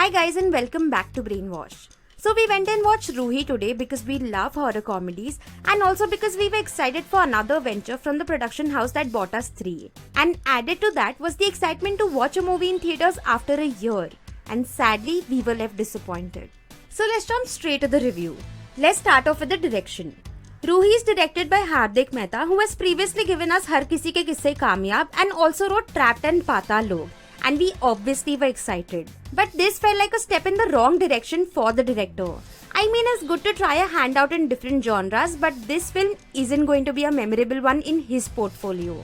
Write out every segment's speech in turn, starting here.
Hi guys and welcome back to Brainwash. So we went and watched Roohi today because we love horror comedies and also because we were excited for another venture from the production house that bought us Stree. And added to that was the excitement to watch a movie in theaters after a year. And sadly, we were left disappointed. So let's jump straight to the review. Let's start off with the direction. Roohi is directed by Hardik Mehta, who has previously given us Har Kisi Ke Kisse Kamyab and also wrote Trapped and Paatal Log. And we obviously were excited. But this felt like a step in the wrong direction for the director. I mean, it's good to try a hand out in different genres, but this film isn't going to be a memorable one in his portfolio.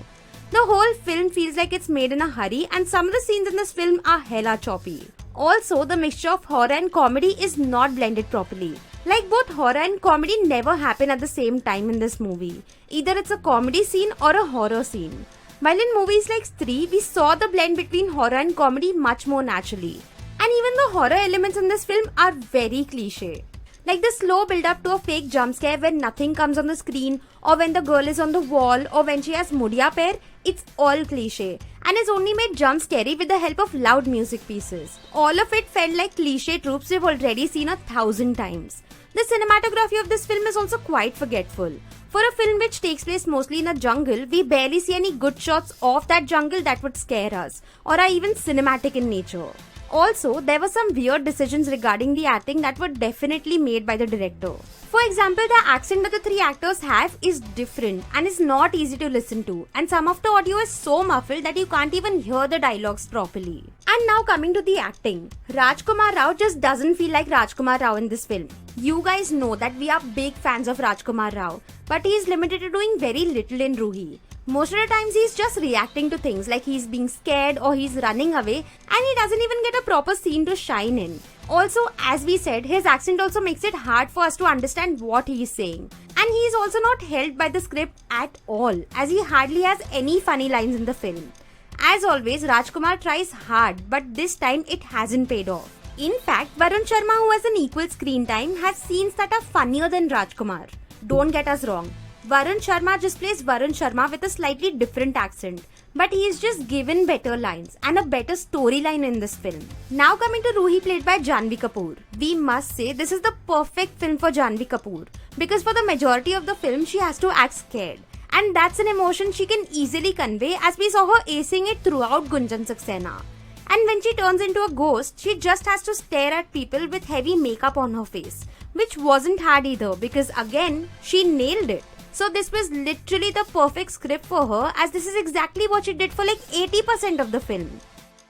The whole film feels like it's made in a hurry and some of the scenes in this film are hella choppy. Also, the mixture of horror and comedy is not blended properly. Like both horror and comedy never happen at the same time in this movie. Either it's a comedy scene or a horror scene. While in movies like Stree, we saw the blend between horror and comedy much more naturally. And even the horror elements in this film are very cliche. Like the slow build up to a fake jump scare when nothing comes on the screen, or when the girl is on the wall, or when she has mudiya pair, it's all cliche. And is only made jump scary with the help of loud music pieces. All of it felt like cliche tropes we've already seen 1,000 times. The cinematography of this film is also quite forgetful. For a film which takes place mostly in a jungle, we barely see any good shots of that jungle that would scare us, or are even cinematic in nature. Also, there were some weird decisions regarding the acting that were definitely made by the director. For example, the accent that the three actors have is different and is not easy to listen to, and some of the audio is so muffled that you can't even hear the dialogues properly. And now coming to the acting, Rajkumar Rao just doesn't feel like Rajkumar Rao in this film. You guys know that we are big fans of Rajkumar Rao, but he is limited to doing very little in Roohi. Most of the times he's just reacting to things like he's being scared or he's running away, and he doesn't even get a proper scene to shine in. Also, as we said, his accent also makes it hard for us to understand what he is saying. And he is also not helped by the script at all, as he hardly has any funny lines in the film. As always, Rajkumar tries hard, but this time it hasn't paid off. In fact, Varun Sharma, who has an equal screen time, has scenes that are funnier than Rajkumar. Don't get us wrong. Varun Sharma just plays Varun Sharma with a slightly different accent, but he is just given better lines and a better storyline in this film. Now coming to Roohi, played by Janhvi Kapoor. We must say this is the perfect film for Janhvi Kapoor because for the majority of the film she has to act scared. And that's an emotion she can easily convey, as we saw her acing it throughout Gunjan Saxena. And when she turns into a ghost, she just has to stare at people with heavy makeup on her face, which wasn't hard either because again, she nailed it. So this was literally the perfect script for her, as this is exactly what she did for like 80% of the film.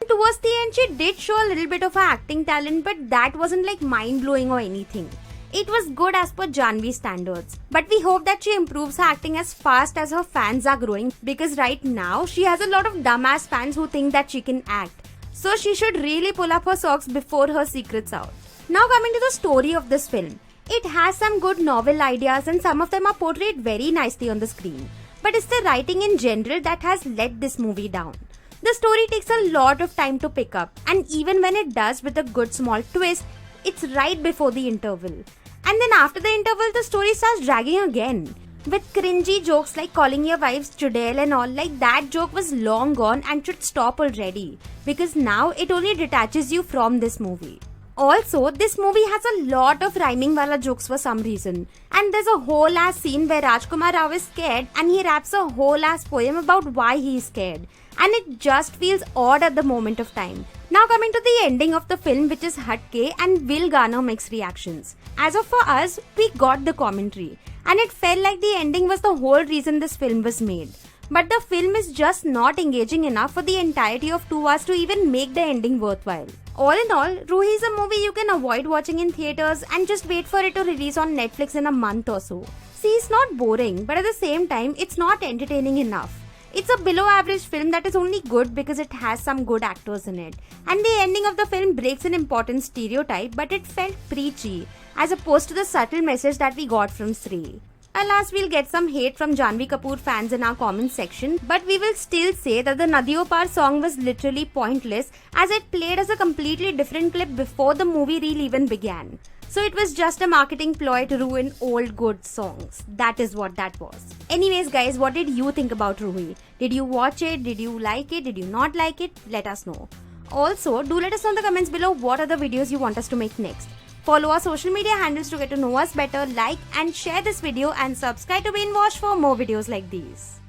Towards the end, she did show a little bit of her acting talent, but that wasn't like mind-blowing or anything. It was good as per Janhvi standards. But we hope that she improves her acting as fast as her fans are growing, because right now she has a lot of dumbass fans who think that she can act. So she should really pull up her socks before her secret's out. Now coming to the story of this film. It has some good novel ideas and some of them are portrayed very nicely on the screen. But it's the writing in general that has let this movie down. The story takes a lot of time to pick up, and even when it does with a good small twist, it's right before the interval. And then after the interval, the story starts dragging again. With cringy jokes like calling your wives Chudel and all, like that joke was long gone and should stop already. Because now it only detaches you from this movie. Also, this movie has a lot of rhyming wala jokes for some reason. And there's a whole ass scene where Rajkumar Rao is scared and he raps a whole ass poem about why he is scared. And it just feels odd at the moment of time. Now coming to the ending of the film, which is Hatke and will garner mixed reactions. As of for us, we got the commentary. And it felt like the ending was the whole reason this film was made. But the film is just not engaging enough for the entirety of 2 hours to even make the ending worthwhile. All in all, Roohi is a movie you can avoid watching in theaters and just wait for it to release on Netflix in a month or so. See, it's not boring, but at the same time, it's not entertaining enough. It's a below average film that is only good because it has some good actors in it. And the ending of the film breaks an important stereotype, but it felt preachy, as opposed to the subtle message that we got from Stree. Alas, we'll get some hate from Janhvi Kapoor fans in our comments section, but we will still say that the Nadiyo Par song was literally pointless, as it played as a completely different clip before the movie reel even began. So it was just a marketing ploy to ruin old good songs. That is what that was. Anyways guys, what did you think about Roohi? Did you watch it? Did you like it? Did you not like it? Let us know. Also, do let us know in the comments below what other videos you want us to make next. Follow our social media handles to get to know us better, like and share this video, and subscribe to Brainwash for more videos like these.